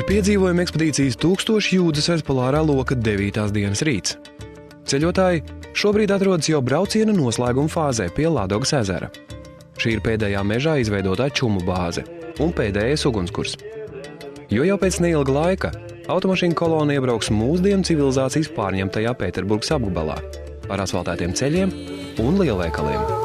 Ir piedzīvojuma ekspedīcijas 1000 jūdzes aiz polārā loka 9. dienas rīts. Ceļotāji šobrīd atrodas jau brauciena noslēguma fāzē pie Ladogas ezera. Šī ir pēdējā mežā izveidotā čumu bāze un pēdējais ugunskurs. Jo jau pēc neilga laika automašīnu kolona iebrauks mūsdienu civilizācijas pārņemtajā Pēterburgas apgabalā ar asfaltētiem ceļiem un lielveikaliem.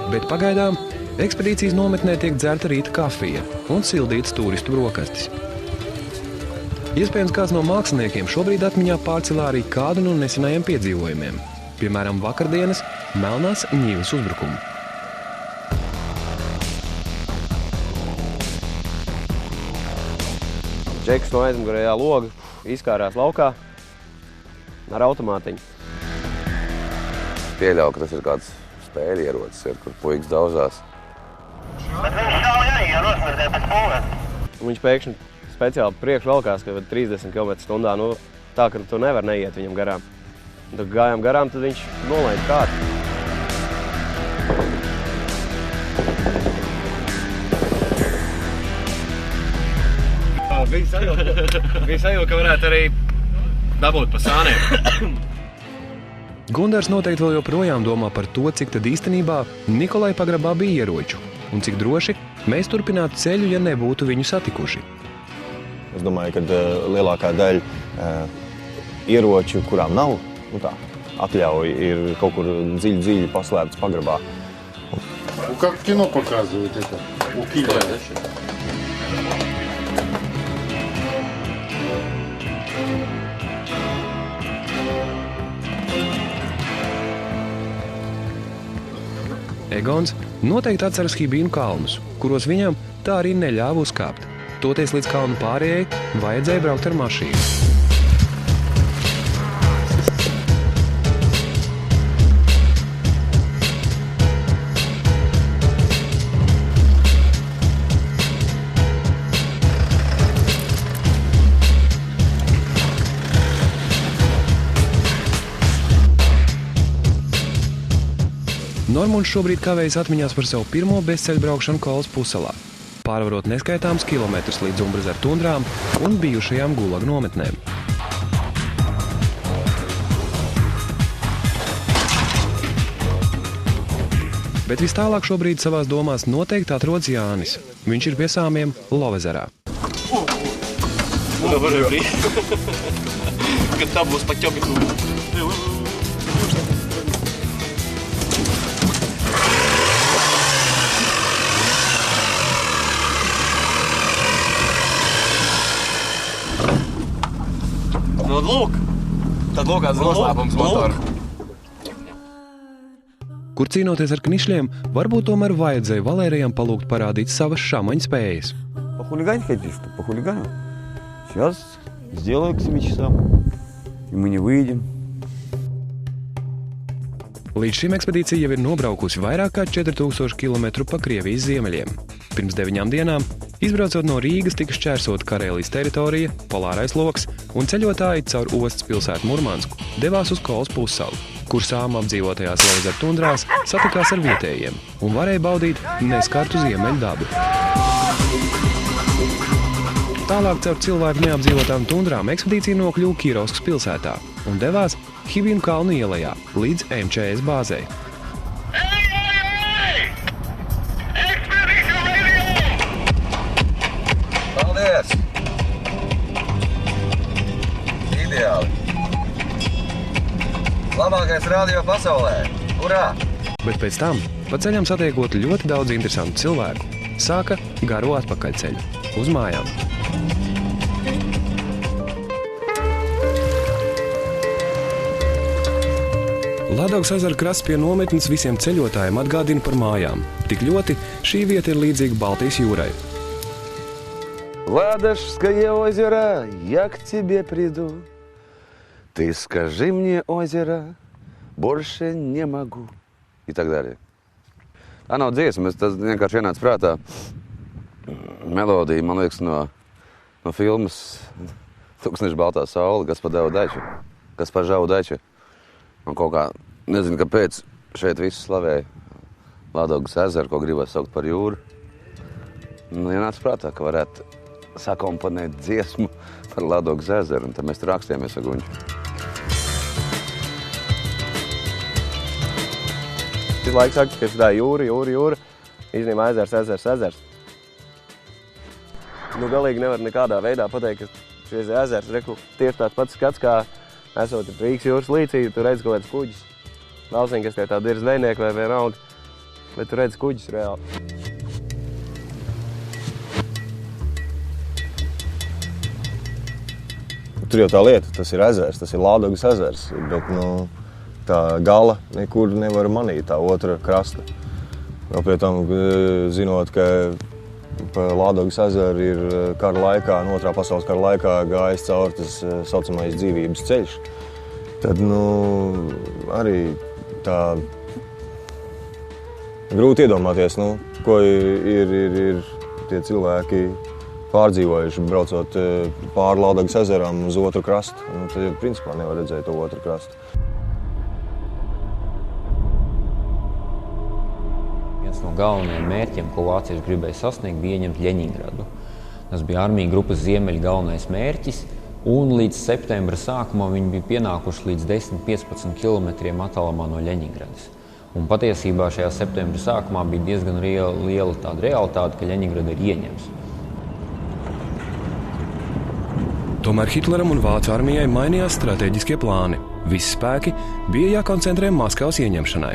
Bet pagaidām ekspedīcijas nometnē tiek dzerta rīta kafija un sildītas turistu brokastis. Iespējams, kāds no māksliniekiem šobrīd atmiņā pārcelā arī kādu no nesenajiem piedzīvojumiem, piemēram, vakardienas Melnās Ņīvas uzbrukumu. Džeks no aizmugurējā loga izkārās laukā ar automātiņu. Pieļauju, ka tas ir kāds spēļu ierocis, kur puikas daudzās. Bet viņš šauja arī ar nosmērtē pēc pulvēs. Viņš pēkšņi speciāli priekš valkās, ka 30 km/h, tā, ka tu nevar neiet viņam garām. Un tad gājām garām, tad viņš nolaida kādu. Viņa sajūta, ka varētu arī dabūt pa sāniem. Gundars noteikti vēl joprojām domā par to, cik tad īstenībā Nikolai pagrabā bija ieroču un cik droši mēs turpinātu ceļu, ja nebūtu viņu satikuši. Es domāju, ka lielākā daļa ieroču, kurām nav atļauja, ir kaut kur dziļi paslēptas pagrabā. Как в кино показывают это, у киллера. Egons noteikti atceras Hibīnu kalnus, kuros viņam tā arī neļāva uzkāpt. Toties līdz kalnu pārējai vajadzēja braukt ar mašīnu. Normunds šobrīd kavējas atmiņās par savu pirmo bezceļbraukšanu Kolas pusalā, pārvarot neskaitāms kilometrus līdz Umbrezeru tundrām un bijušajām Gulaga nometnēm. Bet vis tālāk šobrīd savās domās noteikti atrodas Jānis. Viņš ir pie sāmiem Lovezerā. Kad tā būs pa ķobiku. Nu, lūk! Tad lūk, kāds noslēpums motoru. Kur cīnoties ar knišļiem, varbūt tomēr vajadzēja Valērijam palūgt parādīt savas šamaņa spējas. Похулиганить хотите, что похулиганю? Сейчас сделаю к 7 часам, и мы не выйдем. Līdz šim ekspedīcija jau ir nobraukusi vairāk kā 4000 km pa Krievijas ziemeļiem. Pirms 9 dienām, izbraucot no Rīgas, tika šķērsot Karēlijas teritorija, polārais loks, un ceļotāji caur ostas pilsētu Murmansku devās uz Kolas pussalu, kur sāma apdzīvotajās Lovezeru tundrās satikās ar vietējiem un varēja baudīt neskartu ziemeļu dabu. Tālāk caur cilvēku neapdzīvotām tundrām ekspedīcija nokļuva Kirovskas pilsētā un devās Hibīnu kalnu ielajā līdz MČS bāzei. Paldies! Ideāli! Labākais radio pasaulē! Urā! Bet pēc tam, pa ceļam satiekot ļoti daudz interesantu cilvēku, sāka garo atpakaļceļu uz mājām. Ladogas ezera krasts pie nometnes visiem ceļotājiem atgādina par mājām. Tik ļoti šī vieta ir līdzīga Baltijas jūrai. Ладожское озеро, я к тебе приду. Ты скажи мне, озеро, больше не могу. И так далее. Tā nav dziesma, tas vienkārši ienāca prātā. melodija, man liekas, no filmas Tūkstneša baltā saule, Gaspar Dača. Un kaut kā, nezinu, kāpēc šeit visu slavēja Ladogas ezeru, ko gribas saukt par jūru. Nu, ienāca prātā, ka varētu sakomponēt dziesmu par Ladogas ezeru, un tad mēs rakstījāmies ar Guņu. Visu laiku saka, ka tā jūra. Īstenībā ezers. Nu, galīgi nevar nekādā veidā pateikt, ka šis ezers tieši tāds pats skats, kā esot Rīgas jūras līcī, tu redzi kaut kāds kuģis. Nav zinu, kas tie tādi ir zvejnieki vai vienalga, bet tu redzi kuģis reāli. Tur jau tā lieta, tas ir ezers, tas ir Ladogas ezers, bet tā gala nekur nevar manīt, tā otra krasta. Vēl pie tam, zinot, ka pa Ladogas ezeru ir kara laikā, Otrā pasaules kara laikā gājis cauri tas saucamais dzīvības ceļš. Tad, arī tā grūti iedomāties, ko ir tie cilvēki pārdzīvojuši, braucot pāri Ladogas ezeram uz otru krastu. Tad jau principā nevar redzēt to otru krastu. Viens no galvenajiem mērķiem, ko vācieši gribēja sasniegt, bija ieņemt Ļeņingradu. Tas bija armija grupas Ziemeļu galvenais mērķis, un līdz septembra sākumā viņi bija pienākuši līdz 10–15 kilometriem attālumā no Ļeņingradas. Un patiesībā šajā septembra sākumā bija diezgan liela tāda realitāte, ka Ļeņingrada ir ieņemts. Tomēr Hitleram un Vācu armijai mainījās stratēģiskie plāni. Visi spēki bija jākoncentrē Maskavas ieņemšanai.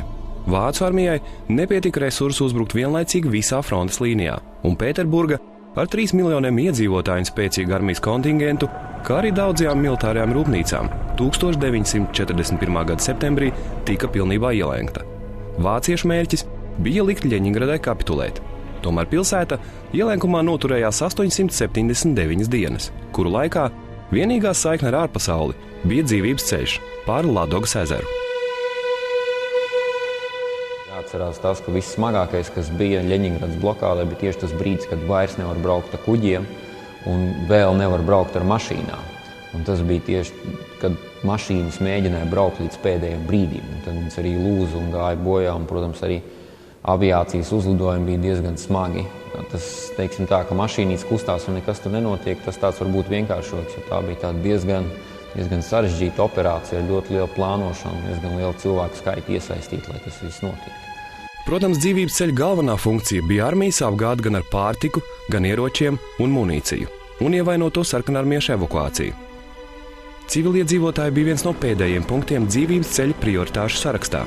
Vācu armijai nepietika resursu uzbrukt vienlaicīgi visā frontes līnijā, un Pēterburga ar 3 miljoniem iedzīvotāju un spēcīgu armijas kontingentu, kā arī daudzajām militārajām rūpnīcām, 1941. gada septembrī tika pilnībā ielenkta. Vāciešu mērķis bija likt Ļeņingradai kapitulēt. Tomēr pilsēta ielenkumā noturējās 879 dienas, kuru laikā vienīgā saikne ar ārpasauli bija dzīvības ceļš pāri Ladogas ezeru. Jāatcerās tas, ka viss smagākais, kas bija Ļeņingradas blokādē, bija tieši tas brīdis, kad vairs nevar braukt ar kuģiem un vēl nevar braukt ar mašīnām. Un tas bija tieši, kad mašīnas mēģināja braukt līdz pēdējiem brīdim. Un tad viņas arī lūza un gāja bojā, un, protams, arī aviācijas uzlidojumi bija diezgan smagi. Tas, teiksim tā, ka mašīnītes kustās un nekas tur nenotiek, tas tāds varbūt vienkāršoks, jo tā bija tāda diezgan sarežģīta operācija ar ļoti lielu plānošanu, diezgan lielu cilvēku skaitu iesaistīt, lai tas viss notiktu. Protams, dzīvības ceļa galvenā funkcija bija armijas apgāde gan ar pārtiku, gan ieročiem un munīciju, un ievainoto sarkanarmiešu evakuāciju. Civiliedzīvotāji bija viens no pēdējiem punktiem dzīvības ceļa prioritāšu sarakstā.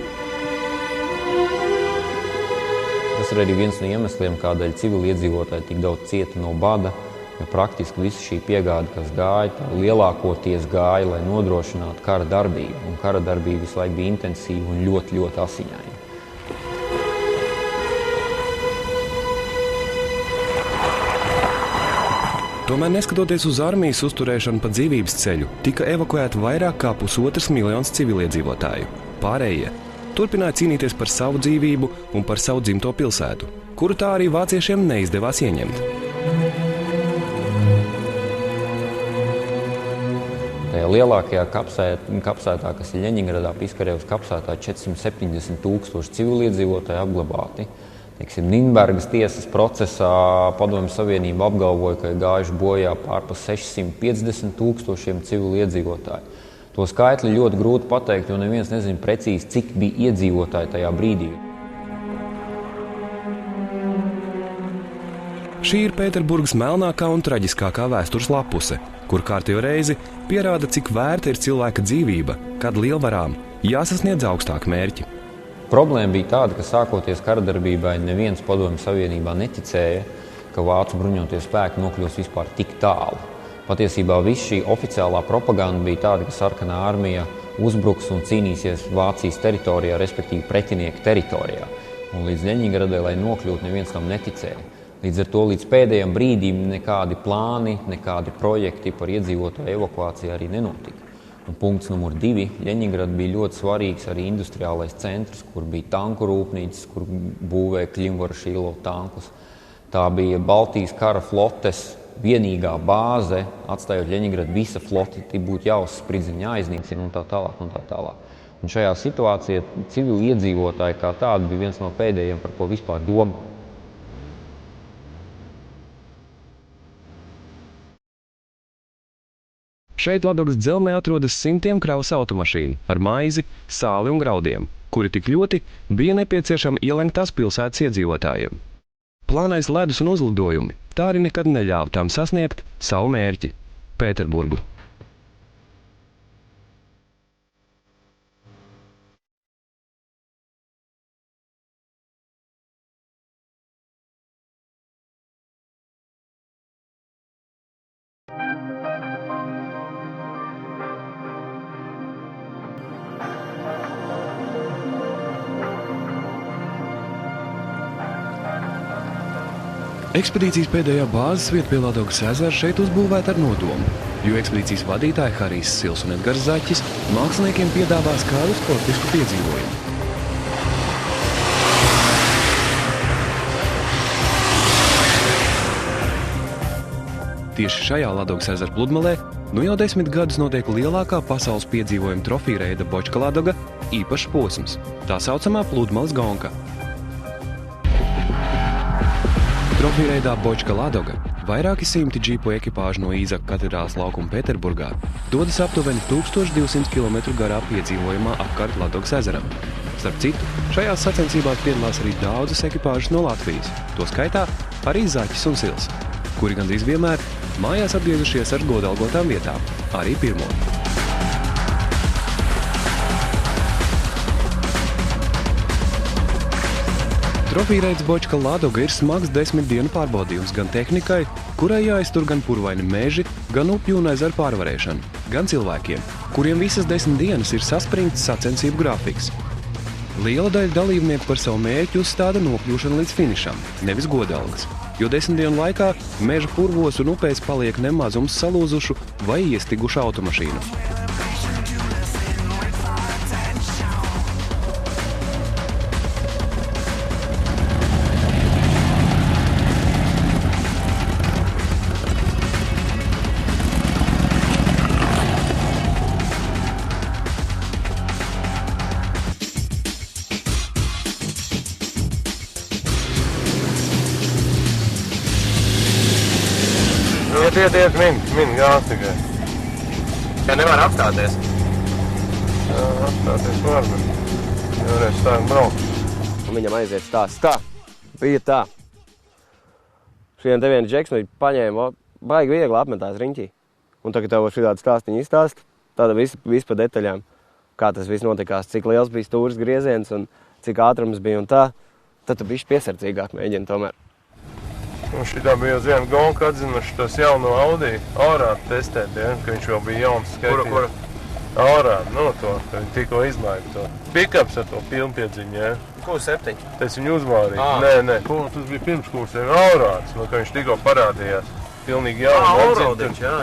Tas ir arī viens no iemesliem, kādēļ civiliedzīvotāji tik daudz cieta no bada, jo praktiski visa šī piegāde, kas gāja, tā lielākoties gāja, lai nodrošinātu kara darbību. Un kara darbība visu laiku bija intensīva un ļoti, ļoti asiņaina. Tomēr, neskatoties uz armijas uzturēšanu pa dzīvības ceļu, tika evakuēti vairāk kā 1,5 miljonus civiliedzīvotāju. Pārējie turpināja cīnīties par savu dzīvību un par savu dzimto pilsētu, kuru tā arī vāciešiem neizdevās ieņemt. Tajā lielākajā kapsētā, kas ir Ļeņingradā, Piskarevas kapsētā, 470 000 civiliedzīvotāji apglabāti. Nīnbergas tiesas procesā Padomju Savienība apgalvoja, ka ir gājuši bojā pār 650 000 civiliedzīvotāju. To skaitli ļoti grūti pateikt, jo neviens nezina precīzi, cik bija iedzīvotāji tajā brīdī. Šī ir Pēterburgas melnākā un traģiskākā vēstures lapuse, kur kārtējo reizi pierāda, cik vērta ir cilvēka dzīvība, kad lielvarām jāsasniedz augstāki mērķi. Problēma bija tāda, ka sākoties karadarbībai neviens Padomju Savienībā neticēja, ka vācu bruņotie spēki nokļūs vispār tik tālu. Patiesībā viss šī oficiālā propaganda bija tāda, ka sarkanā armija uzbruks un cīnīsies Vācijas teritorijā, respektīvi pretinieka teritorijā. Un līdz Ļeņingradai, lai nokļūtu, neviens tam neticēja. Līdz ar to līdz pēdējiem brīdim nekādi plāni, nekādi projekti par iedzīvotāju evakuāciju arī nenotika. Un punkts numur 2. Ļeņingrada bija ļoti svarīgs arī industriālais centrs, kur bija tanku rūpnīcas, kur būvēja Kļimvara Šīlo tankus. Tā bija Baltijas kara flotes vienīgā bāze, atstājot Ļeņingradu, visa flote būtu jāuzspridzina, jāiznīcina un tā tālāk un tā tālāk. Un šajā situācijā civili iedzīvotāji kā tādi bija viens no pēdējiem, par ko vispār domā. Šeit Ladogas dzelzmē atrodas simtiem kravas automašīnu ar maizi, sāli un graudiem, kuri tik ļoti bija nepieciešami ielenktās pilsētas iedzīvotājiem. Plānais ledus un uzlidojumi tā arī nekad neļāva tām sasniegt savu mērķi – Pēterburgu. Ekspedīcijas pēdējā bāzes vieta pie Ladogas ezera šeit uzbūvēta ar nodomu, jo ekspedīcijas vadītāji Harijs Sils un Edgars Zaķis māksliniekiem piedāvās kādu sportisku piedzīvojumu. Tieši šajā Ladogas ezera pludmalē nu jau 10 gadus notiek lielākā pasaules piedzīvojuma trofija reida Bočka Ladoga īpašs posms, tā saucamā pludmales gonka. Trofija reidā Bočka Ladoga vairāki simti džipu ekipāžu no Īzaka katedrāles laukuma Pēterburgā dodas aptuveni 1200 km garā piedzīvojumā apkārt Ladogas ezeram. Starp citu, šajās sacensībās piedalās arī daudzas ekipāžas no Latvijas, to skaitā arī Zaķis un Sils, kuri gandrīz vienmēr mājās atgriezušies ar godalgotām vietām, arī pirmo. Trofija reids Bočka Ladoga ir smags 10 dienu pārbaudījums gan tehnikai, kurai jāiztur gan purvaini meži, gan upju un ezeru pārvarēšana, gan cilvēkiem, kuriem visas 10 dienas ir saspringts sacensību grafiks. Liela daļa dalībnieku par savu mērķi uzstāda nokļūšanu līdz finišam, nevis godalgas, jo 10 dienu laikā meža purvos un upēs paliek nemazums salūzušu vai iestigušu automašīnu. Iet, min gāz tikai. Ja nevar apstāties? Jā, apstāties var, bet jāreiz sāk braukt. Un viņam aiziet stāsts tā. Bija tā. Šiem te viens džeks viņi paņēma, baigi viegli apmetās riņķī. Un tagad tev šādu stāstiņu izstāst, tāda viss pa detaļām. Kā tas viss notikās, cik liels bija stūris grieziens un cik ātrums bija un tā. Tad tu bišķi piesardzīgāk mēģini tomēr. Un šitā bija uz vienu gonku atzinuši tos jauno Audi Aurādu testēt, ja, ka viņš vēl bija jauns skaitīja. Kuru? Aurādu, nu to, ka viņi tikko izlaiba to. Pikaps ar to pilnpiedziņu, ja. Q7? Tas viņu uzvārīja. Nē, tas bija pirms Q7 Aurāds, no ka viņš tikko parādījās. Pilnīgi jaunu Aurādiņš, jā.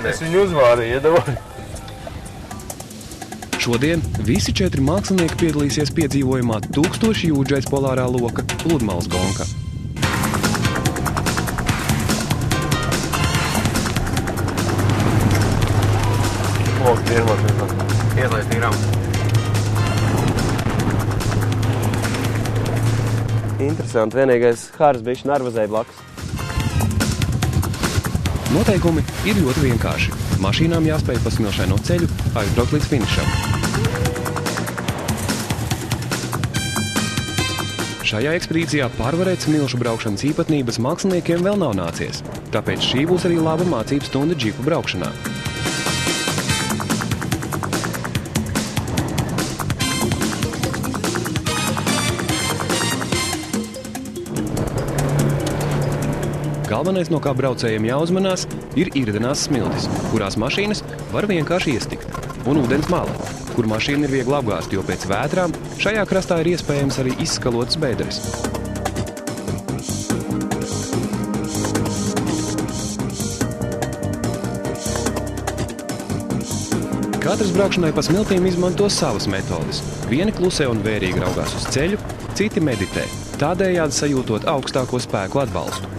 Es viņu uzvārīju, iedavoju. Šodien visi 4 mākslinieki piedalīsies piedzīvojumā 1000 jūdžais polārā loka pludmales gonka. Ielaist tīrām. Interesanti, vienīgais Hāris bišķi nervozēja blakus. Noteikumi ir ļoti vienkārši. Mašīnām jāspēj pa smilšaino ceļu aizbraukt līdz finišam. Šajā ekspedīcijā pārvarēt smilšu braukšanas īpatnības māksliniekiem vēl nav nācies, tāpēc šī būs arī laba mācību stunda džipu braukšanā. Galvenais, no kā braucējiem jāuzmanās, ir irdenās smiltis, kurās mašīnas var vienkārši iestikt, un ūdens mala, kur mašīna ir viegli apgāzt, jo pēc vētrām šajā krastā ir iespējams arī izskalotas bēderes. Katrs braukšanai pa smiltīm izmanto savas metodes. Vieni klusē un vērīgi raugās uz ceļu, citi meditē. tādējādi sajūtot augstāko spēku atbalstu.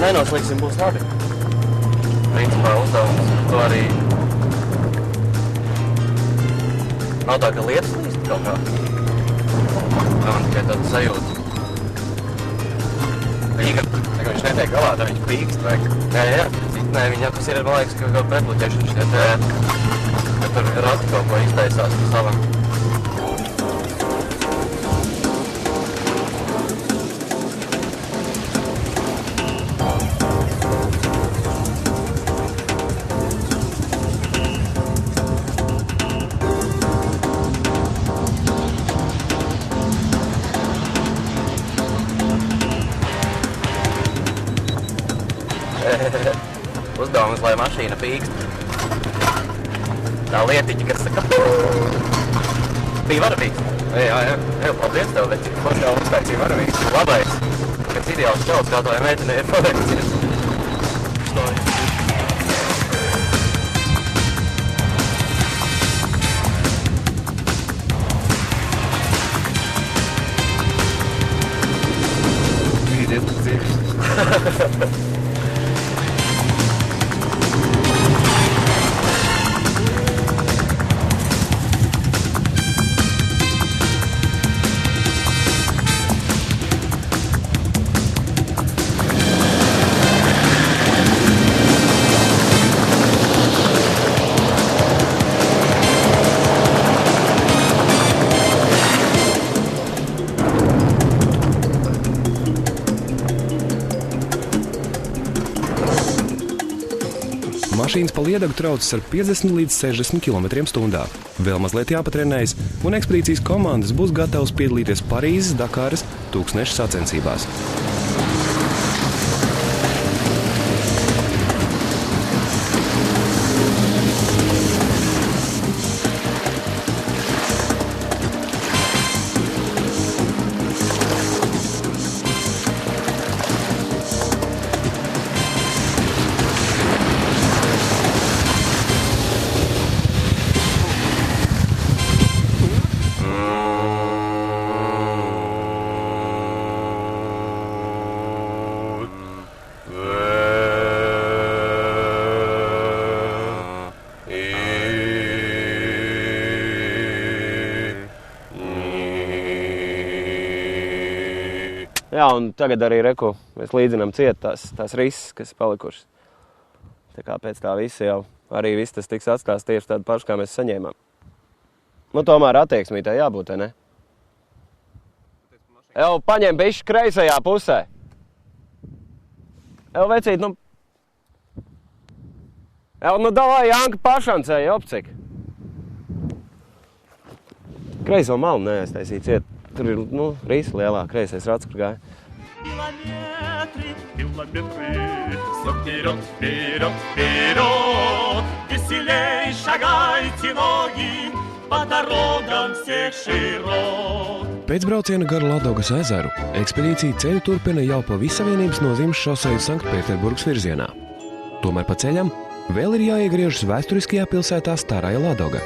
Nenoslīgsim, būs labi. Principā uzdevums to arī nav tā, ka lietas līst kaut kā. Man tikai tāda sajūta. Viņš netiek galā, tad viņš pīkst vai... Jā. Nē, viņa tas ir, man liekas, ka kaut pretbloķēšana šeit, ka tur rati kaut ko iztaisās par savam. Uzdevums, lai mašīna pīkst. Tā lietiņa, kas saka... Bija varavīgs. Jā, paldies tev, bet cik forši jau uztaisīja varavīgs. Labais, kāds ideāls čels, kā to meitene ir paveicies. Bija diezgan dzīves. Mašīnas pa Liedagu traucas ar 50 līdz 60 km/h. Vēl mazliet jāpatrenējas, un ekspedīcijas komandas būs gatavas piedalīties Parīzes Dakāras tūkstneša sacensībās. Jā, un tagad arī reku mēs līdzinām ciet tās rises, kas palikušas. Tā kā pēc tā visa jau arī viss tas tiks atstās tieši tādu pašu, kā mēs saņēmām. Nu, tomēr attieksmītē jābūt, ne? Jau paņem bišķi kreisajā pusē. Jau vecīt, nu... Jau, nu, davai Janka pašancēji, opcik. Kreiso malu neaiztaisīt ciet. Tur ir, nu, risa lielā, kreisais rats, kur gāja. Километры, все вперед, вперед, вперед. Веселей шагайте ноги по дорогам всех широт. Pēc brauciena gar Ladogas ezeru ekspedīcija ceļu turpina jau pa Vissavienības nozīmes šoseju Sanktpēterburgas virzienā. Tomēr pa ceļam vēl ir jāiegriežas vēsturiskajā pilsētā Staraja Ladoga.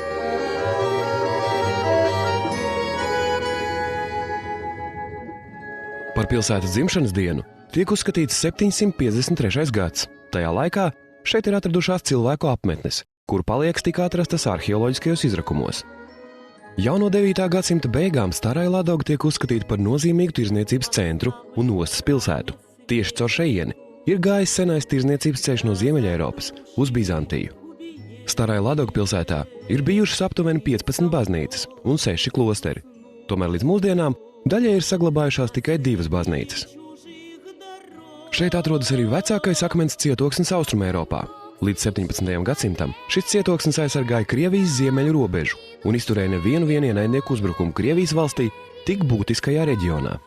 Par pilsētas dzimšanas dienu tiek uzskatīts 753. gads. Tajā laikā šeit ir atradušās cilvēku apmetnes, kur paliekas tika atrastas arheoloģiskajos izrakumos. Jau no 9. gadsimta beigām Staraja Ladoga tiek uzskatīta par nozīmīgu tirdzniecības centru un ostas pilsētu. Tieši caur šejieni ir gājis senais tirdzniecības ceļš no Ziemeļeiropas uz Bizantiju. Staraja Ladoga pilsētā ir bijušas aptuveni 15 baznīcas un 6 klosteri. Tomēr līdz mūsdienām Daļai ir saglabājušās tikai 2 baznīcas. Šeit atrodas arī vecākais akmens cietoksnis Austrumeiropā. Līdz 17. gadsimtam šis cietoksnis aizsargāja Krievijas ziemeļu robežu un izturēja nevienu ienaidnieku uzbrukumu Krievijas valstī tik būtiskajā reģionā.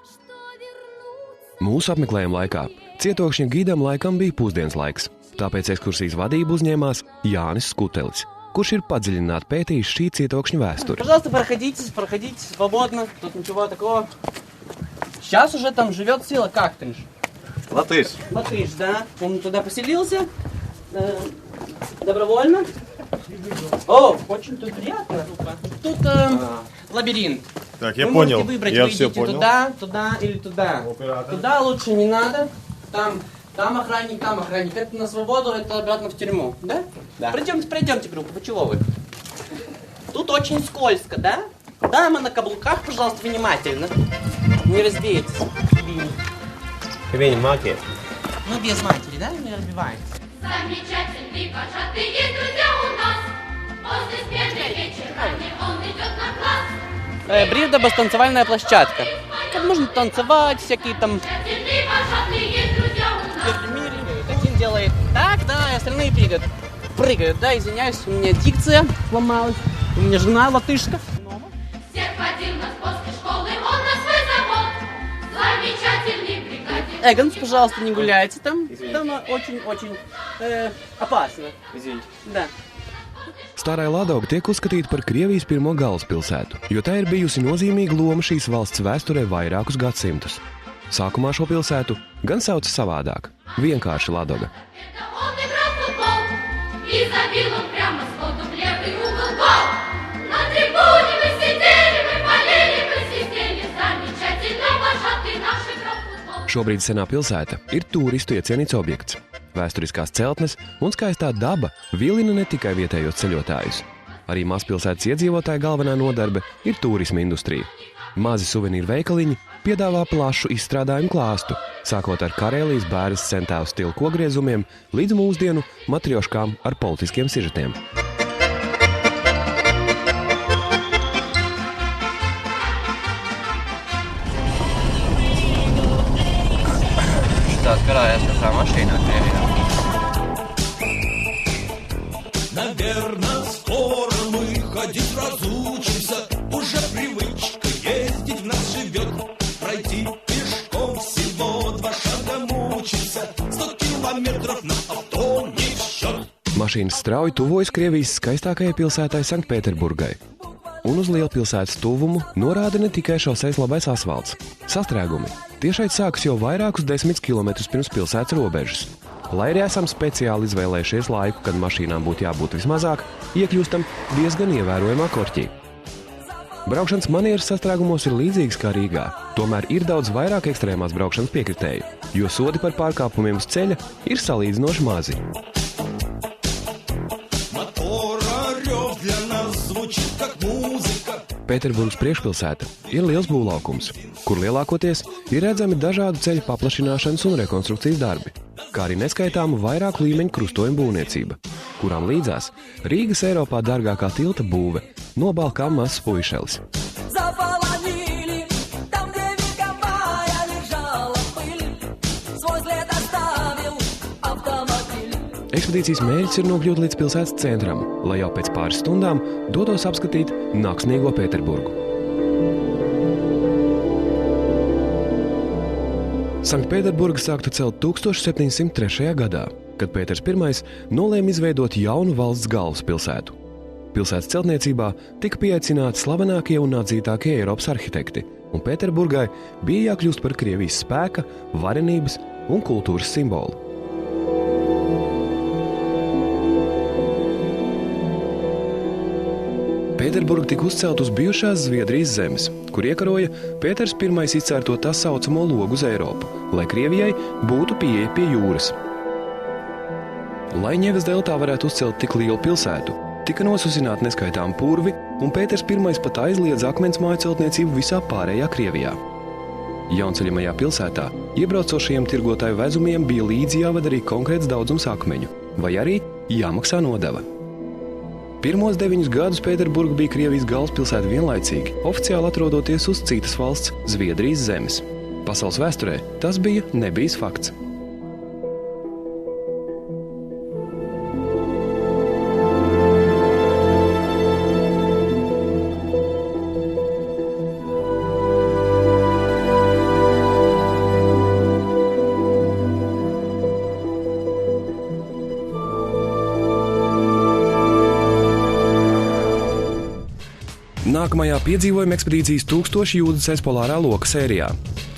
Mūsu apmeklējuma laikā cietokšņa gidam laikam bija pusdienas laiks, tāpēc ekskursijas vadību uzņēmās Jānis Skutelis, kurš ir padziļināti pētījis šī cietokšņa vēsturi. Пожалуйста, проходите свободно, тут ничего такого. Сейчас уже там живет сила Кактынш. Латыш. Латыш, да. Он туда поселился добровольно. О, очень тут приятно. Тут лабиринт. Так, я Вы понял. можете выбрать, Я вы все идите понял. туда или туда. Туда лучше не надо. Там охранник. Это на свободу, это обратно в тюрьму, да? Да. Пройдемте, группа, вы чего вы? Тут очень скользко, да? Дамы на каблуках, пожалуйста, внимательно. Не разбейтесь. Viņa mākie. Ну, без матери, да? Не разбивается. Замечательный вожатые друзья у нас. После смены вечерами он идет на класс. Брирдабас танцевальная площадка. Тут можно танцевать, всякие там... Замечательные вожатые друзья у нас. Один делает так, да, и остальные прыгают, да, извиняюсь, у меня дикция сломалась. У меня жена латышка. Всех водил нас после школы, он на свой завод. Замечательный бригадир. Эгонс, пожалуйста, не гуляйте там. Там очень опасно. Извините. Да. Stārā Lādauga tiek uzskatīta par Krievijas pirmo galvaspilsētu, jo tā ir bijusi nozīmīga loma šīs valsts vēsturē vairākus gadsimtus. Sākumā šo pilsētu gan sauca savādāk – vienkārši Ladoga. Он играл в футбол и забил он прямо сходу в левый угол гол. На трибуне мы сидели, мы болели, мы свистели. Замечательно вожатый наш играл в футбол. Šobrīd senā pilsēta ir turistu iecienīts objekts. Vēsturiskās celtnes un skaistā daba vilina ne tikai vietējos ceļotājus. Arī mazpilsētas iedzīvotāju galvenā nodarbe ir turisma industrija. Mazi suvenīru veikaliņi piedāvā plašu izstrādājumu klāstu, sākot ar Karēlijas bērres centāvu stilu kogriezumiem līdz mūsdienu matrioškām ar politiskiem sižetiem. Šitās karājās katrā mašīnā Krievijā. Наверно, скоро мы ходить разучимся. Уже привычка ездить в нас живет. Пройти пешком всего 2 шага мучимся. 100 километров на авто не в счет. Mašīnas strauji tuvojas Krievijas skaistākajai pilsētai Sanktpēterburgai. Un uz lielpilsētas tuvumu norāda ne tikai šoseis labais asfalts. Sastrēgumi tiešai sākas jau vairākus 10 kilometrus pirms pilsētas robežas. Lai arī esam speciāli izvēlējušies laiku, kad mašīnām būtu jābūt vismazāk, iekļūstam diezgan ievērojamā korķī. Braukšanas manieres sastrēgumos ir līdzīgas kā Rīgā, tomēr ir daudz vairāk ekstrēmās braukšanas piekritēju, jo sodi par pārkāpumiem uz ceļa ir salīdzinoši mazi. Pēterburgas priekšpilsēta ir liels būvlaukums, kur lielākoties ir redzami dažādu ceļu paplašināšanas un rekonstrukcijas darbi, kā arī neskaitāmu vairāku līmeņu krustojumu būvniecība, kurām līdzās Rīgas Eiropā dārgākā tilta būve no Balkām mazs puišelis. Ekspedīcijas mērķis ir nokļūt līdz pilsētas centram, lai jau pēc pāris stundām dotos apskatīt naksnīgo Pēterburgu. Sanktpēterburga sākta celt 1703. gadā, kad Pēters I nolēma izveidot jaunu valsts galvaspilsētu. Pilsētas celtniecībā tika pieaicināti slavenākie un atzītākie Eiropas arhitekti, un Pēterburgai bija jākļūst par Krievijas spēka, varenības un kultūras simbolu. Pēterburga tika uzcelt uz bijušās Zviedrijas zemes, kur iekaroja Pēters I izcērto tā saucamo logu uz Eiropu, lai Krievijai būtu pieeja pie jūras. Lai Ņeves deltā varētu uzcelt tik lielu pilsētu, tika nosusināti neskaitām purvi, un Pēters I pat aizliedza akmens māju celtniecību visā pārējā Krievijā. Jaunceļamajā pilsētā iebraucošajiem tirgotāju vezumiem bija līdzi jāved arī konkrēts daudzums akmeņu, vai arī jāmaksā nodeva. Pirmos 9 gadus Pēterburga bija Krievijas galvaspilsēta vienlaicīgi, oficiāli atrodoties uz citas valsts, Zviedrijas zemes. Pasaules vēsturē tas bija nebijis fakts. Nākamajā piedzīvojuma ekspedīcijas 1000 jūdzes aiz polārā loka sērijā.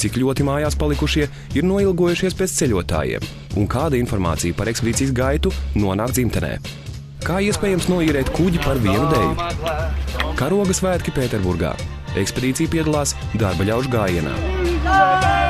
Cik ļoti mājās palikušie ir noilgojušies pēc ceļotājiem un kāda informācija par ekspedīcijas gaitu nonāk dzimtenē. Kā iespējams noīrēt kuģi par vienu dēļu? Karoga svētki Pēterburgā. Ekspedīcija piedalās darba ļaužu gājienā.